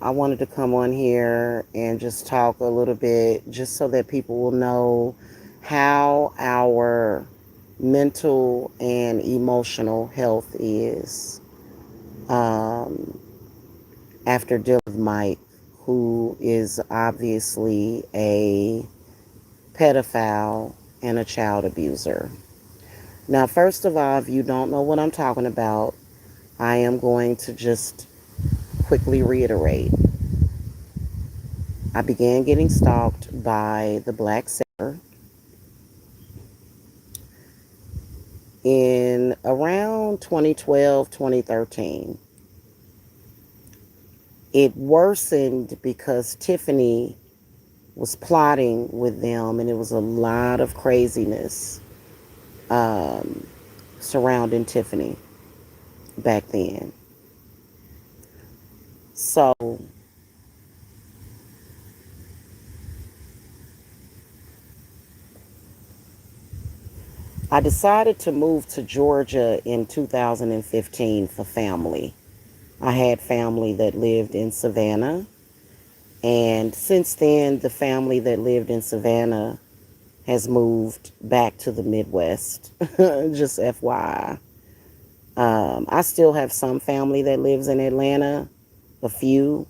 I wanted to come on here and just talk a little bit just so that people will know how our mental and emotional health is um, after dealing with Mike, who is obviously a pedophile and a child abuser. Now, first of all, if you don't know what I'm talking about, I am going to just quickly reiterate. I began getting stalked by the Black Seller in around 2012, 2013. It worsened because Tiffany was plotting with them, and it was a lot of craziness um, surrounding Tiffany back then. So I decided to move to Georgia in 2015 for family. I had family that lived in Savannah, and since then, the family that lived in Savannah has moved back to the Midwest. Just FYI. I still have some family that lives in Atlanta, a few,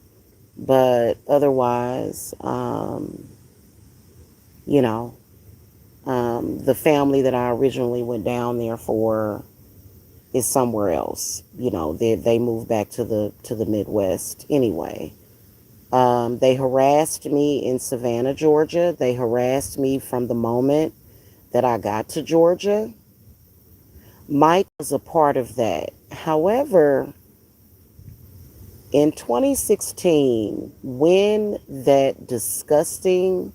but otherwise, you know, the family that I originally went down there for is somewhere else. They moved back to the Midwest anyway. They harassed me in Savannah, Georgia. They harassed me from the moment that I got to Georgia. Mike was a part of that. However, in 2016, when that disgusting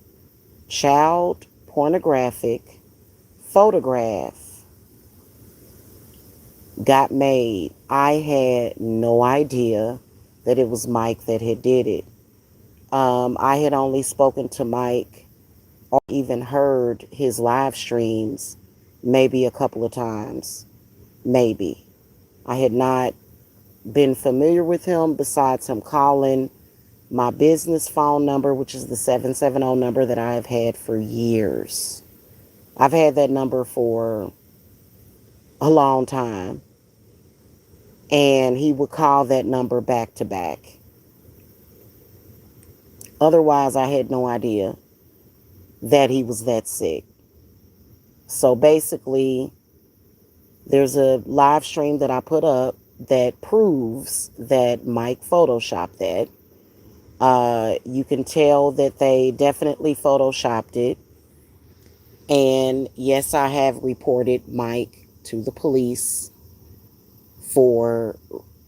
child pornographic photograph got made, I had no idea that it was Mike that had did it. I had only spoken to Mike or even heard his live streams maybe a couple of times. Maybe. I had not been familiar with him besides him calling my business phone number, which is the 770 number that I have had for years. I've had that number for a long time. And he would call that number back to back. Otherwise, I had no idea that he was that sick. So basically, there's a live stream that I put up that proves that Mike photoshopped that. You can tell that they definitely photoshopped it. And yes, I have reported Mike to the police for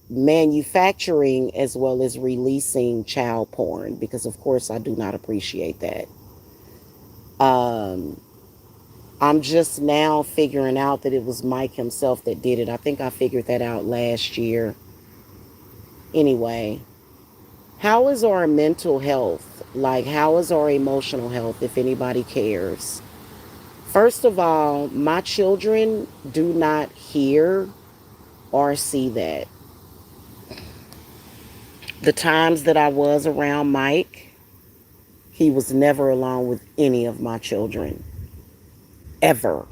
manufacturing as well as releasing child porn because, of course, I do not appreciate that. Um, I'm just now figuring out that it was Mike himself that did it. I think I figured that out last year. Anyway, how is our mental health? Like, how is our emotional health, if anybody cares? First of all, my children do not hear or see that. The times that I was around Mike, he was never alone with any of my children. Ever.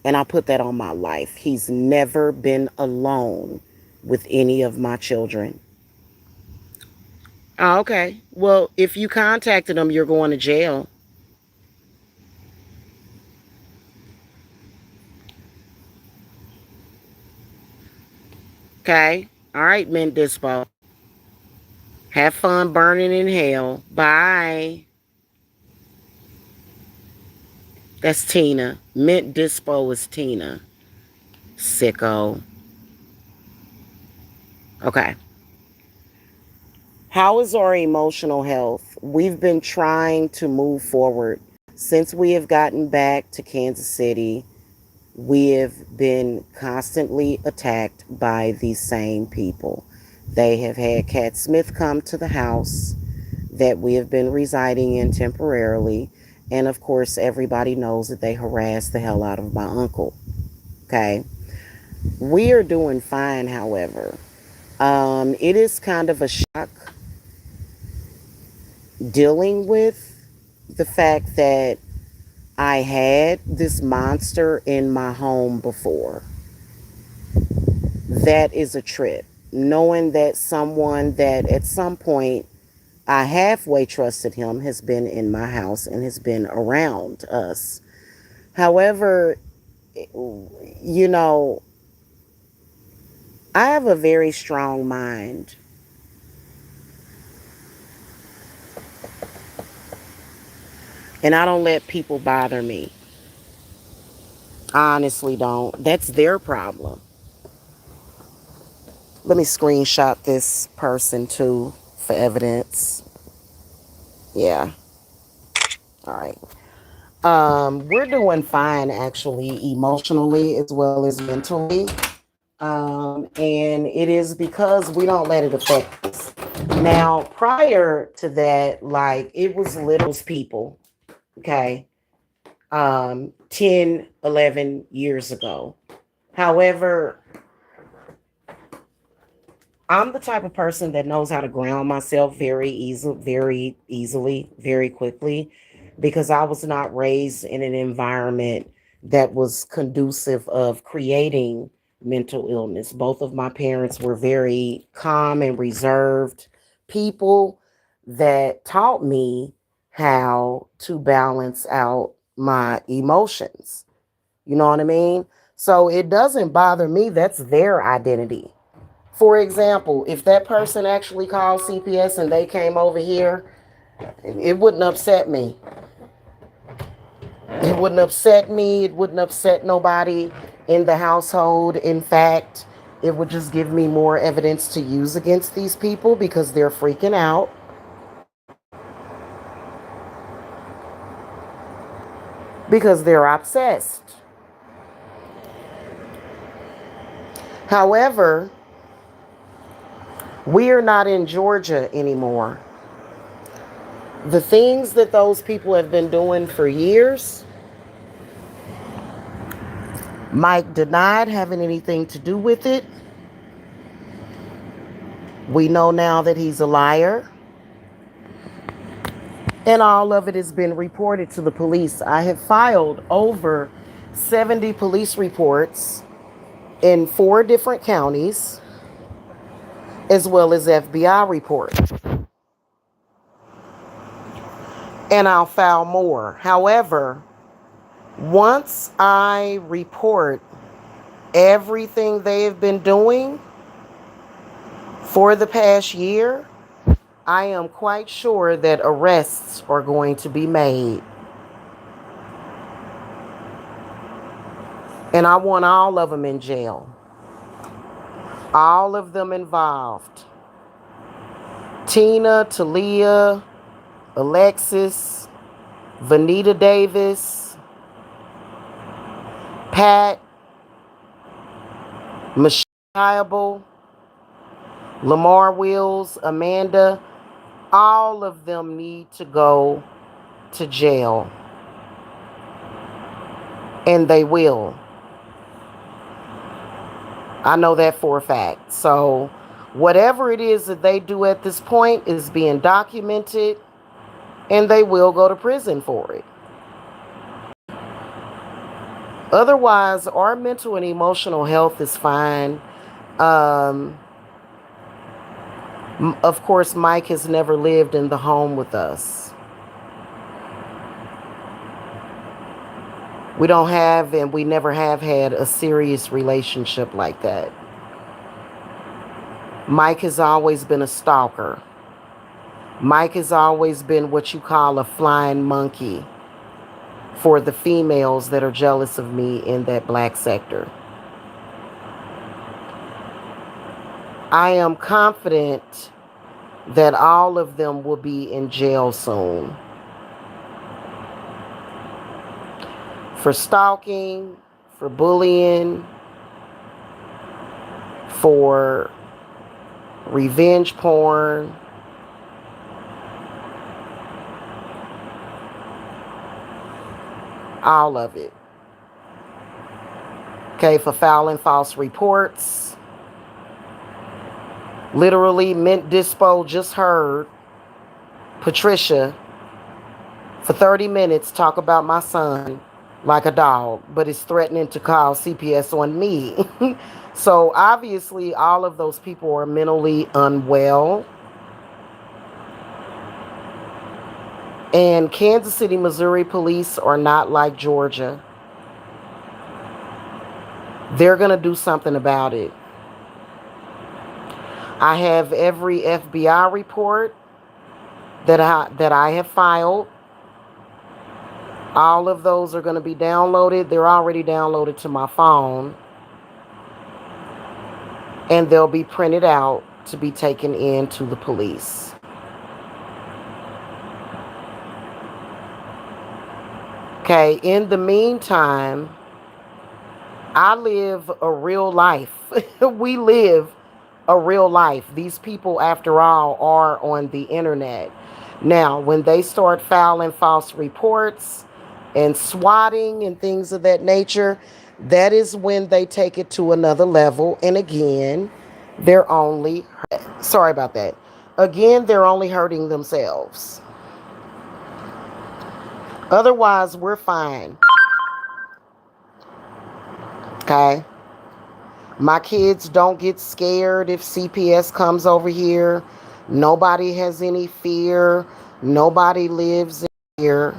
And I put that on my life. He's never been alone with any of my children. Oh, okay. Well, if you contacted him, you're going to jail. Okay. All right, Mint Dispo. Have fun burning in hell. Bye. That's Tina. Mint Dispo is Tina. Sicko. Okay. How is our emotional health? We've been trying to move forward. Since we have gotten back to Kansas City, we have been constantly attacked by these same people. They have had Cat Smith come to the house that we have been residing in temporarily. And of course, everybody knows that they harassed the hell out of my uncle. Okay. We are doing fine, however. It is kind of a shock dealing with the fact that I had this monster in my home before. That is a trip. Knowing that someone that at some point I halfway trusted him has been in my house and has been around us. However, you know, I have a very strong mind, and I don't let people bother me. I honestly don't. That's their problem. Let me screenshot this person too for evidence. Yeah. All right. We're doing fine actually, emotionally as well as mentally. And it is because we don't let it affect us. Now, prior to that, like it was little people, okay, 10, 11 years ago. However, I'm the type of person that knows how to ground myself very easily, very quickly, because I was not raised in an environment that was conducive of creating mental illness. Both of my parents were very calm and reserved people that taught me how to balance out my emotions. You know what I mean? So it doesn't bother me. That's their identity. For example, if that person actually called CPS and they came over here, it wouldn't upset me. It wouldn't upset me. It wouldn't upset nobody in the household. In fact, it would just give me more evidence to use against these people because they're freaking out, because they're obsessed. However, we're not in Georgia anymore. The things that those people have been doing for years, Mike denied having anything to do with it. We know now that he's a liar. And all of it has been reported to the police. I have filed over 70 police reports in 4 different counties, as well as FBI reports. And I'll file more. However, once I report everything they have been doing for the past year, I am quite sure that arrests are going to be made. And I want all of them in jail. All of them involved. Tina, Talia, Alexis, Vanita Davis, Pat, Michelle, Lamar Wills, Amanda, all of them need to go to jail. And they will. I know that for a fact. So whatever it is that they do at this point is being documented, and they will go to prison for it. Otherwise, our mental and emotional health is fine. Um, of course, Mike has never lived in the home with us. We don't have, and we never have had a serious relationship like that. Mike has always been a stalker. Mike has always been what you call a flying monkey for the females that are jealous of me in that black sector. I am confident that all of them will be in jail soon for stalking, for bullying, for revenge porn, all of it. Okay, for filing false reports. Literally, Mint Dispo just heard Patricia, for 30 minutes, talk about my son like a dog, but is threatening to call CPS on me. So obviously, all of those people are mentally unwell. And Kansas City, Missouri police are not like Georgia. They're going to do something about it. I have every FBI report that I have filed. All of those are going to be downloaded. They're already downloaded to my phone. And they'll be printed out to be taken in to the police. Okay, in the meantime, I live a real life. We live a real life. These people, after all, are on the internet. Now, when they start filing false reports and swatting and things of that nature, that is when they take it to another level. And again, they're only, sorry about that. Again, they're only hurting themselves. Otherwise, we're fine. Okay? My kids don't get scared if CPS comes over here. Nobody has any fear. Nobody lives in fear.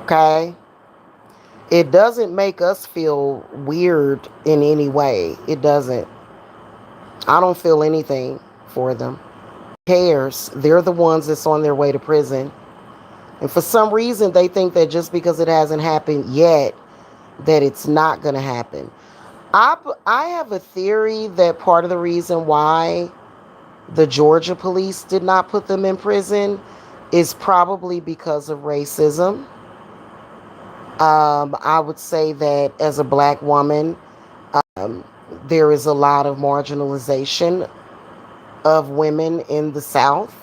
Okay? It doesn't make us feel weird in any way. It doesn't. I don't feel anything for them. Who cares? They're the ones that's on their way to prison. And for some reason, they think that just because it hasn't happened yet, that it's not going to happen. I have a theory that part of the reason why the Georgia police did not put them in prison is probably because of racism. I would say that as a black woman, um, there is a lot of marginalization of women in the South.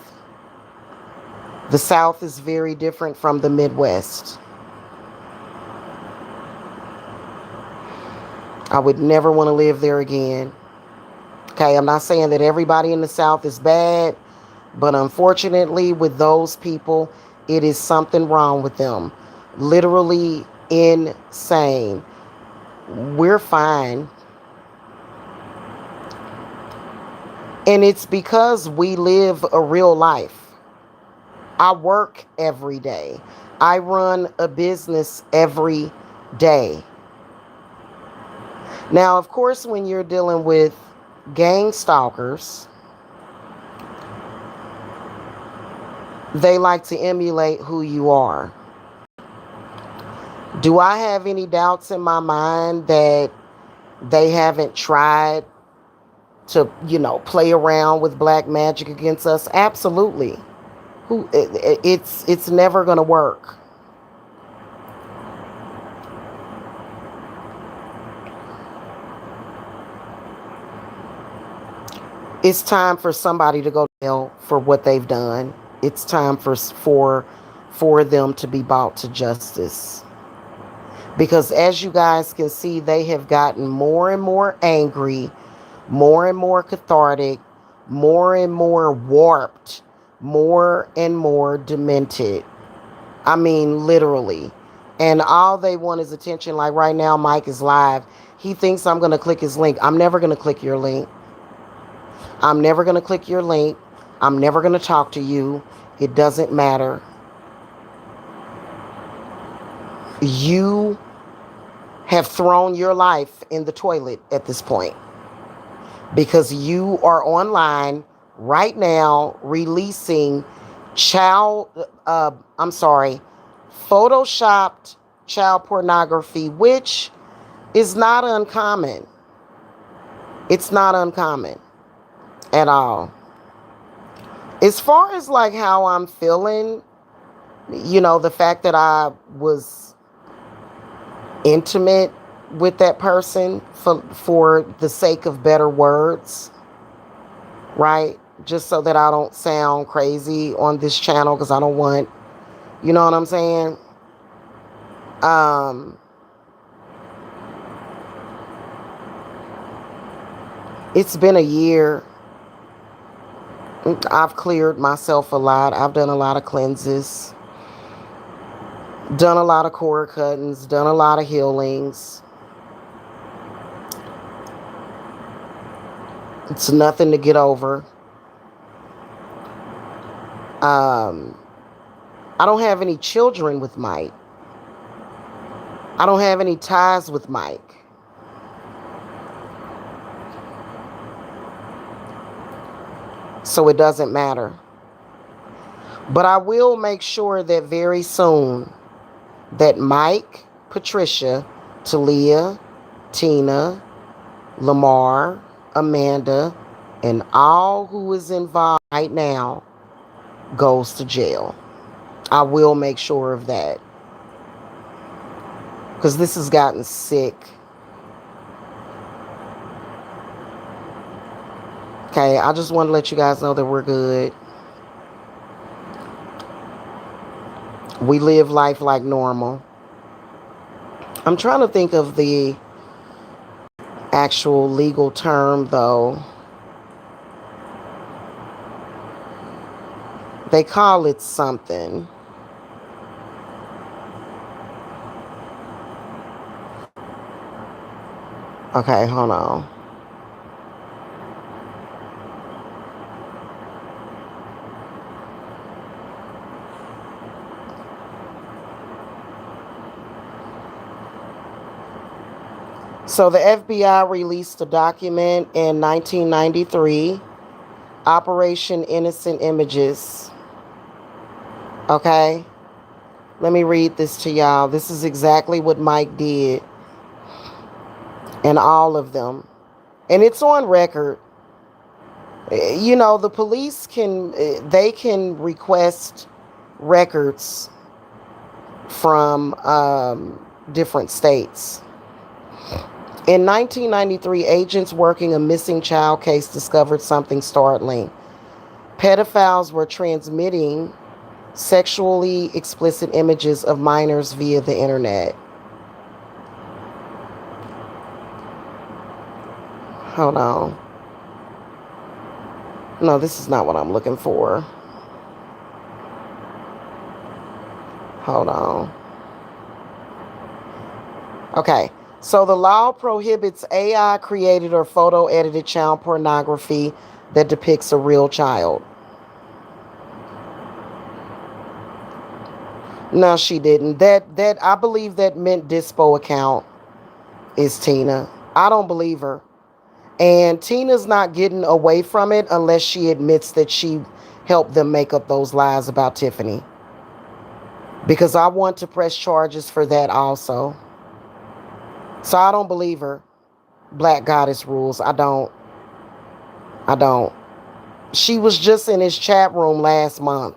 The South is very different from the Midwest. I would never want to live there again. Okay, I'm not saying that everybody in the South is bad, but unfortunately, with those people, it is something wrong with them. Literally insane. We're fine. And it's because we live a real life. I work every day. I run a business every day. Now, of course, when you're dealing with gang stalkers, they like to emulate who you are. Do I have any doubts in my mind that they haven't tried to, play around with black magic against us? Absolutely. It's never going to work. It's time for somebody to go to jail for what they've done. It's time for them to be brought to justice. Because as you guys can see, they have gotten more and more angry, more and more cathartic, more and more warped, more and more demented. I mean, literally. And all they want is attention. Like right now, Mike is live. He thinks I'm going to click his link. I'm never going to click your link. I'm never going to click your link. I'm never going to talk to you. It doesn't matter. You have thrown your life in the toilet at this point because you are online right now releasing photoshopped child pornography, which is not uncommon. It's not uncommon at all. As far as like how I'm feeling, the fact that I was intimate with that person for the sake of better words, right? Just so that I don't sound crazy on this channel, because I don't want, you know what I'm saying? It's been a year. I've cleared myself a lot. I've done a lot of cleanses, done a lot of cord cuttings, done a lot of healings. It's nothing to get over. Um, I don't have any children with Mike. I don't have any ties with Mike. So it doesn't matter. But I will make sure that very soon that Mike, Patricia, Talia, Tina, Lamar, Amanda, and all who is involved right now goes to jail. I will make sure of that. Because this has gotten sick. Okay, I just want to let you guys know that we're good. We live life like normal. I'm trying to think of the actual legal term, though. They call it something. Okay, hold on. So the FBI released a document in 1993, Operation Innocent Images. Okay? Let me read this to y'all. This is exactly what Mike did. And all of them. And it's on record. You know, the police they can request records from different states. In 1993, agents working a missing child case discovered something startling. Pedophiles were transmitting sexually explicit images of minors via the internet. Hold on. No, this is not what I'm looking for. Hold on. Okay. So the law prohibits AI created or photo edited child pornography that depicts a real child. No, she didn't. That I believe that meant dispo account is Tina. I don't believe her. And Tina's not getting away from it unless she admits that she helped them make up those lies about Tiffany. Because I want to press charges for that also. So I don't believe her. Black Goddess rules. I don't. She was just in his chat room last month.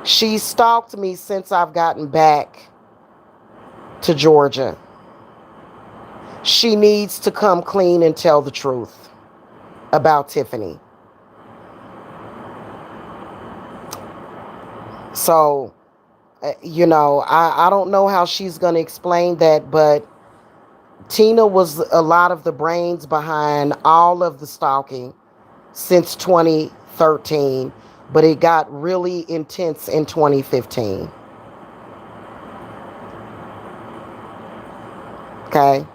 She stalked me since I've gotten back to Georgia. She needs to come clean and tell the truth about Tiffany. So, you know, I don't know how she's going to explain that, but Tina was a lot of the brains behind all of the stalking since 2013, but it got really intense in 2015. Okay.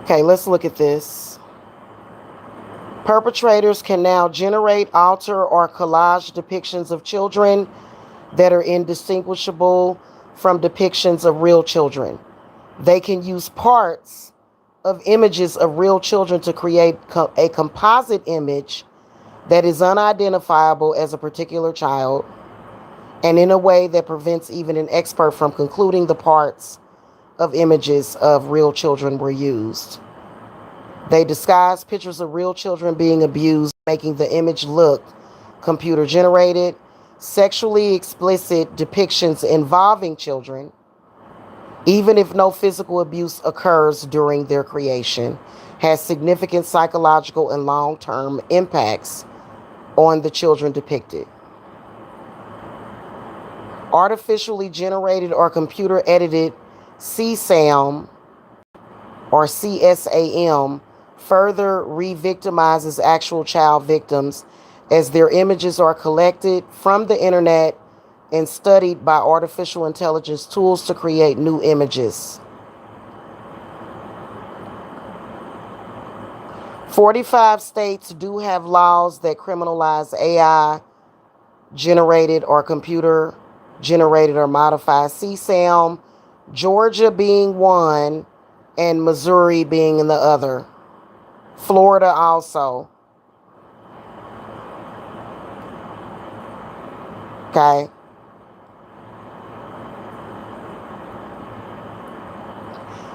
Okay, let's look at this. Perpetrators can now generate, alter, or collage depictions of children that are indistinguishable from depictions of real children. They can use parts of images of real children to create a composite image that is unidentifiable as a particular child, and in a way that prevents even an expert from concluding the parts of images of real children were used. They disguise pictures of real children being abused, making the image look computer generated. Sexually explicit depictions involving children even if no physical abuse occurs during their creation, has significant psychological and long-term impacts on the children depicted. Artificially generated or computer edited CSAM or CSAM further re-victimizes actual child victims as their images are collected from the internet and studied by artificial intelligence tools to create new images. 45 states do have laws that criminalize AI generated or computer generated or modified CSAM, Georgia being one and Missouri being in the other. Florida also. Okay.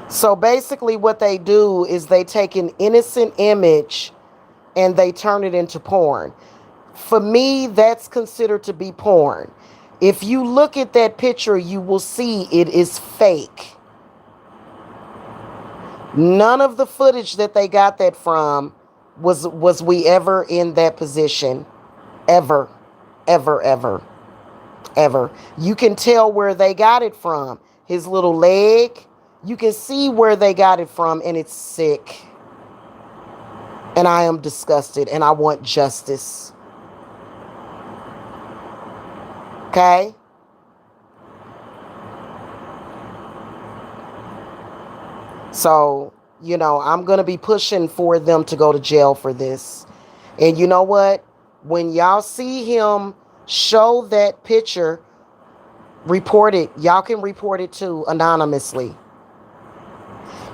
So basically what they do is they take an innocent image and they turn it into porn. For me, that's considered to be porn. If you look at that picture, you will see it is fake. None of the footage that they got that from was we ever in that position. Ever. Ever, ever, ever. You can tell where they got it from. His little leg. You can see where they got it from, and it's sick. And I am disgusted, and I want justice. Okay? So, I'm going to be pushing for them to go to jail for this. And you know what? When y'all see him show that picture, report it. Y'all can report it too, anonymously.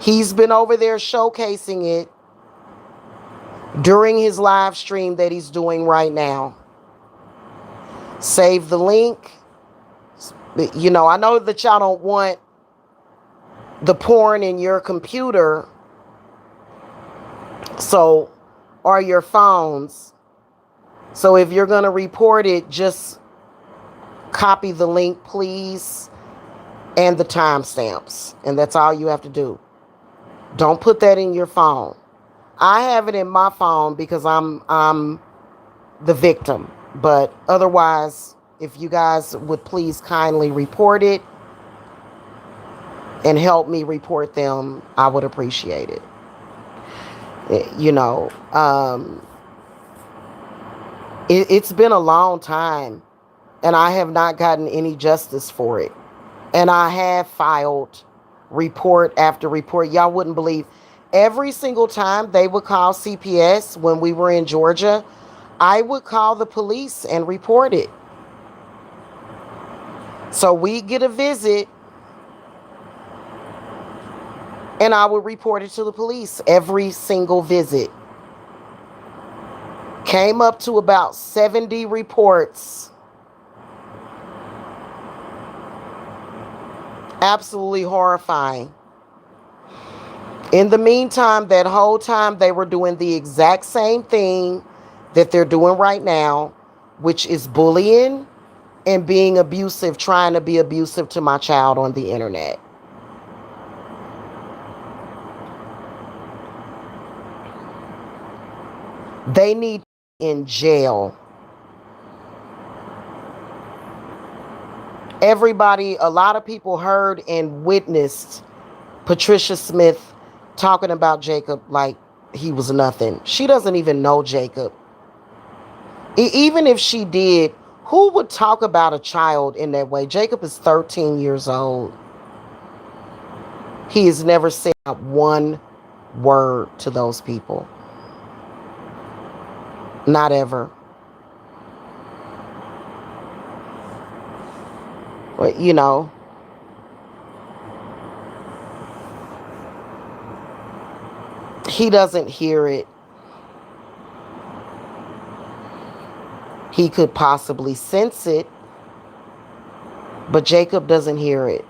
He's been over there showcasing it during his live stream that he's doing right now. Save the link. I know that y'all don't want the porn in your computer, or your phones. So if you're going to report it, just copy the link, please, and the timestamps. And that's all you have to do. Don't put that in your phone. I have it in my phone because I'm the victim. But otherwise, if you guys would please kindly report it and help me report them, I would appreciate it. It's been a long time, and I have not gotten any justice for it. And I have filed report after report. Y'all wouldn't believe. Every single time they would call CPS when we were in Georgia, I would call the police and report it. So we get a visit, and I would report it to the police every single visit. Came up to about 70 reports. Absolutely horrifying. In the meantime, that whole time they were doing the exact same thing that they're doing right now, which is bullying and being abusive, trying to be abusive to my child on the internet. They need in jail. Everybody, a lot of people heard and witnessed Patricia Smith talking about Jacob like he was nothing. She doesn't even know Jacob. Even if she did, who would talk about a child in that way? Jacob is 13 years old. He has never said one word to those people. Not ever. But, he doesn't hear it. He could possibly sense it, but Jacob doesn't hear it.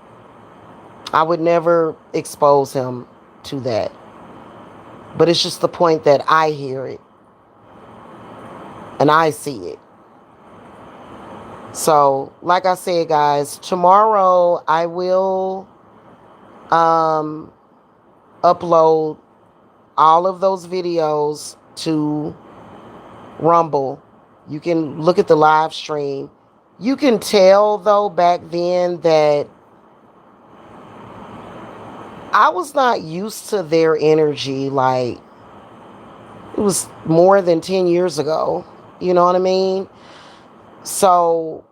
I would never expose him to that. But it's just the point that I hear it and I see it. So, like I said, guys, tomorrow I will um, upload all of those videos to Rumble. You can look at the live stream. You can tell, though, back then that I was not used to their energy. Like, it was more than 10 years ago. You know what I mean? So,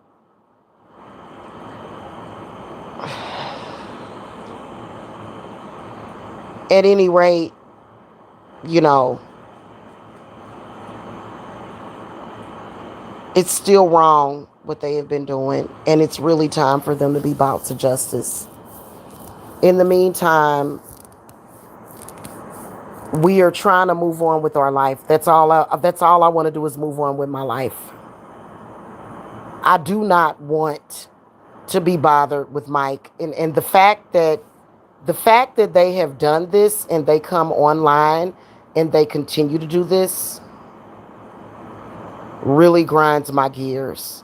at any rate, you know, it's still wrong what they have been doing, and it's really time for them to be brought to justice. In the meantime, we are trying to move on with our life. That's all I want to do is move on with my life. I do not want to be bothered with Mike, and the fact that they have done this and they come online and they continue to do this really grinds my gears.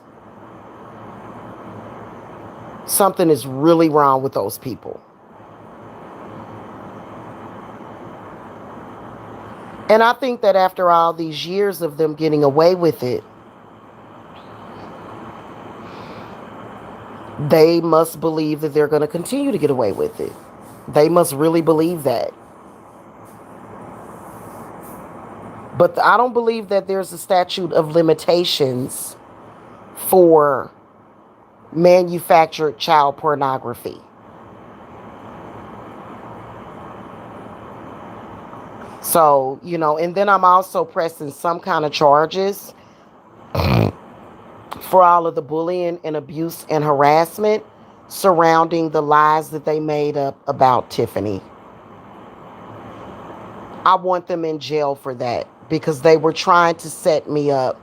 Something is really wrong with those people. And I think that after all these years of them getting away with it, they must believe that they're going to continue to get away with it. They must really believe that. But I don't believe that there's a statute of limitations for manufactured child pornography. So, and then I'm also pressing some kind of charges for all of the bullying and abuse and harassment surrounding the lies that they made up about Tiffany. I want them in jail for that because they were trying to set me up.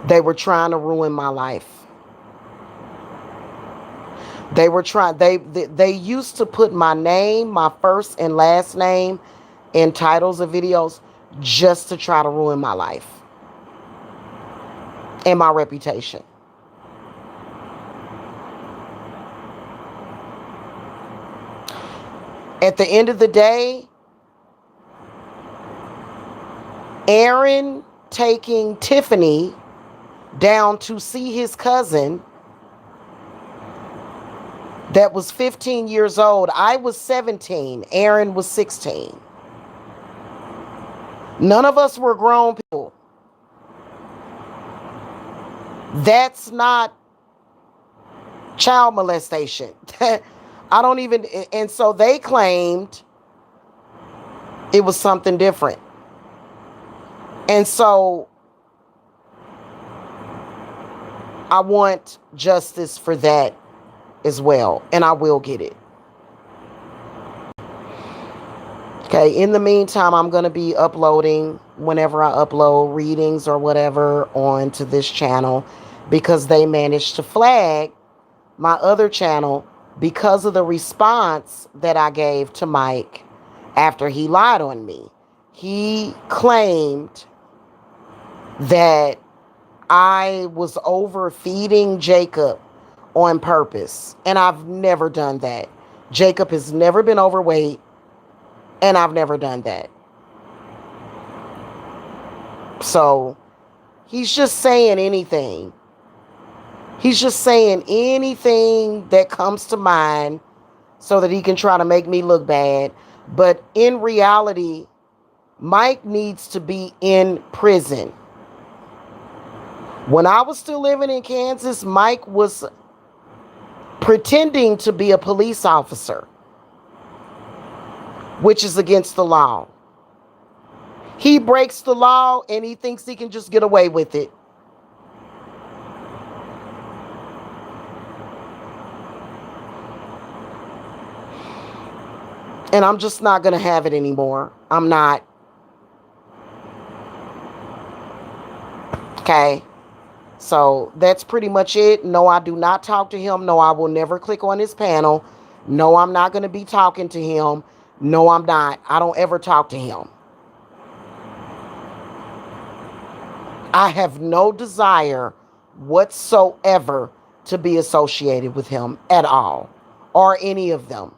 They were trying to ruin my life. They used to put my name, my first and last name in titles of videos just to try to ruin my life and my reputation. At the end of the day, Aaron taking Tiffany down to see his cousin that was 15 years old. I was 17. Aaron was 16. None of us were grown people. That's not child molestation. I don't even, and so they claimed it was something different. And so I want justice for that as well, and I will get it. Okay, in the meantime, I'm going to be uploading whenever I upload readings or whatever onto this channel because they managed to flag my other channel because of the response that I gave to Mike after he lied on me. He claimed that I was overfeeding Jacob on purpose, and I've never done that. Jacob has never been overweight, and I've never done that. So he's just saying anything. He's just saying anything that comes to mind so that he can try to make me look bad. But in reality, Mike needs to be in prison. When I was still living in Kansas, Mike was pretending to be a police officer, which is against the law. He breaks the law and he thinks he can just get away with it. And I'm just not going to have it anymore. I'm not. Okay. So that's pretty much it. No, I do not talk to him. No, I will never click on his panel. No, I'm not going to be talking to him. No, I'm not. I don't ever talk to him. I have no desire whatsoever to be associated with him at all, or any of them.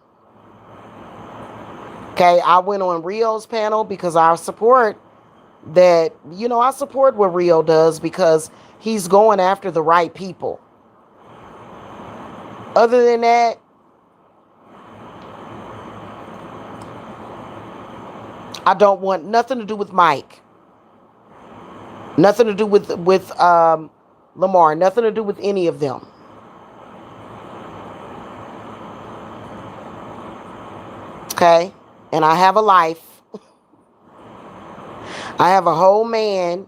Okay, I went on Rio's panel because I support that, I support what Rio does because he's going after the right people. Other than that, I don't want nothing to do with Mike. Nothing to do with Lamar. Nothing to do with any of them. Okay? And I have a life. I have a whole man.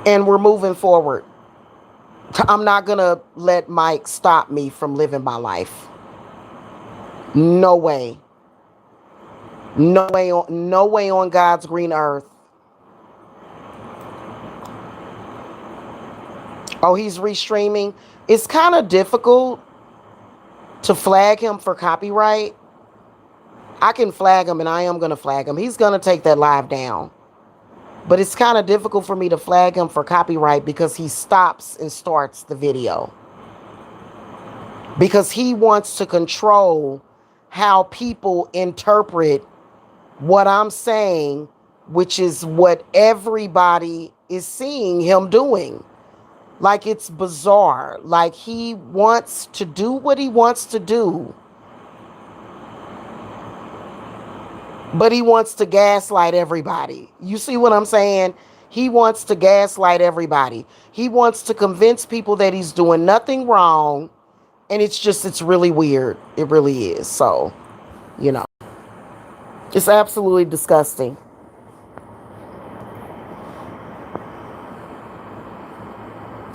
And we're moving forward. I'm not going to let Mike stop me from living my life. No way. No way on God's green earth. Oh, he's restreaming. It's kind of difficult to flag him for copyright. I can flag him, and I am going to flag him. He's going to take that live down. But it's kind of difficult for me to flag him for copyright because he stops and starts the video. Because he wants to control how people interpret what I'm saying, which is what everybody is seeing him doing. Like, it's bizarre. Like, he wants to do what he wants to do, but he wants to gaslight everybody. You see what I'm saying? He wants to gaslight everybody. He wants to convince people that he's doing nothing wrong. And it's really weird. It really is. So, it's absolutely disgusting.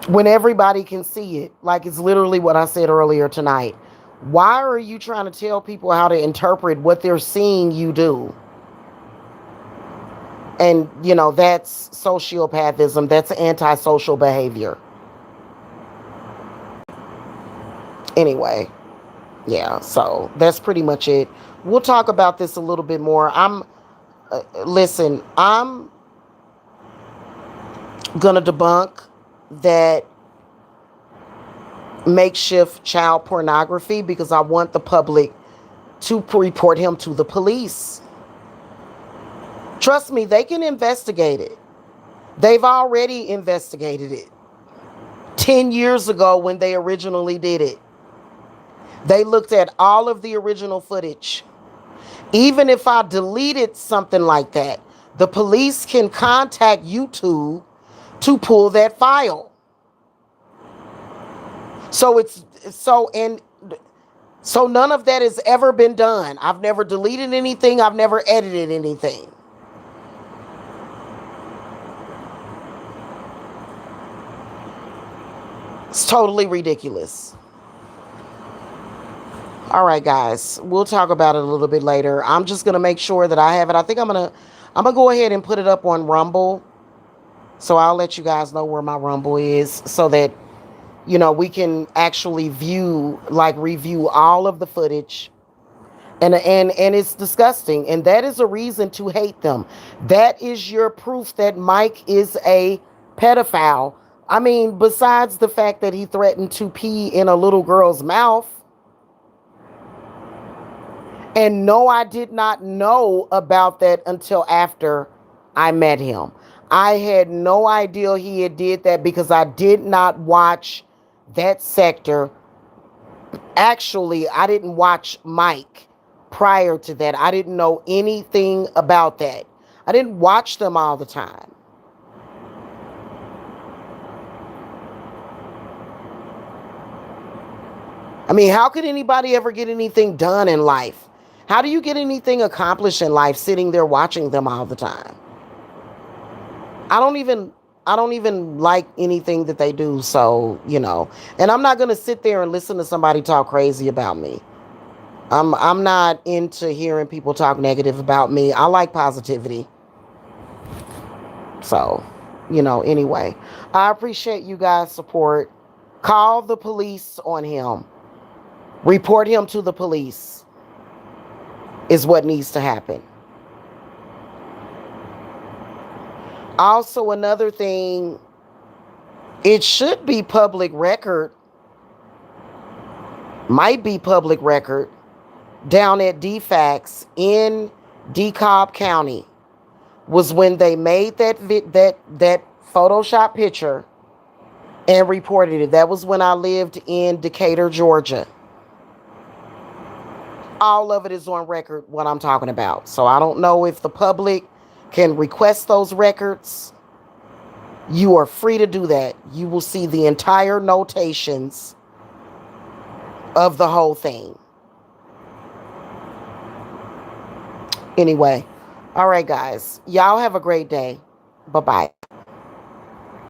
When everybody can see it, like it's literally what I said earlier tonight. Why are you trying to tell people how to interpret what they're seeing you do? And, that's sociopathism. That's antisocial behavior. Anyway, yeah, so that's pretty much it. We'll talk about this a little bit more. Listen, I'm going to debunk that makeshift child pornography because I want the public to report him to the police. Trust me, they can investigate it. They've already investigated it 10 years ago when they originally did it. They looked at all of the original footage. Even if I deleted something like that, the police can contact YouTube to pull that file. So none of that has ever been done. I've never deleted anything. I've never edited anything. It's totally ridiculous. All right, guys. We'll talk about it a little bit later. I'm just going to make sure that I have it. I think I'm going to go ahead and put it up on Rumble. So I'll let you guys know where my Rumble is so that, we can actually review all of the footage. And it's disgusting. And that is a reason to hate them. That is your proof that Mike is a pedophile. I mean, besides the fact that he threatened to pee in a little girl's mouth. And no, I did not know about that until after I met him. I had no idea he had did that because I did not watch that sector. Actually, I didn't watch Mike prior to that. I didn't know anything about that. I didn't watch them all the time. I mean, how could anybody ever get anything done in life? How do you get anything accomplished in life sitting there watching them all the time? I don't even like anything that they do, so, and I'm not going to sit there and listen to somebody talk crazy about me. I'm not into hearing people talk negative about me. I like positivity. So, anyway, I appreciate you guys' support. Call the police on him. Report him to the police is what needs to happen. Also, another thing, it should be public record might be public record, down at DFAX in DeKalb County, was when they made that Photoshop picture and reported it. That was when I lived in Decatur, Georgia. All of it is on record, what I'm talking about. So I don't know if the public can request those records. You are free to do that. You will see the entire notations of the whole thing. Anyway, all right, guys. Y'all have a great day. Bye-bye.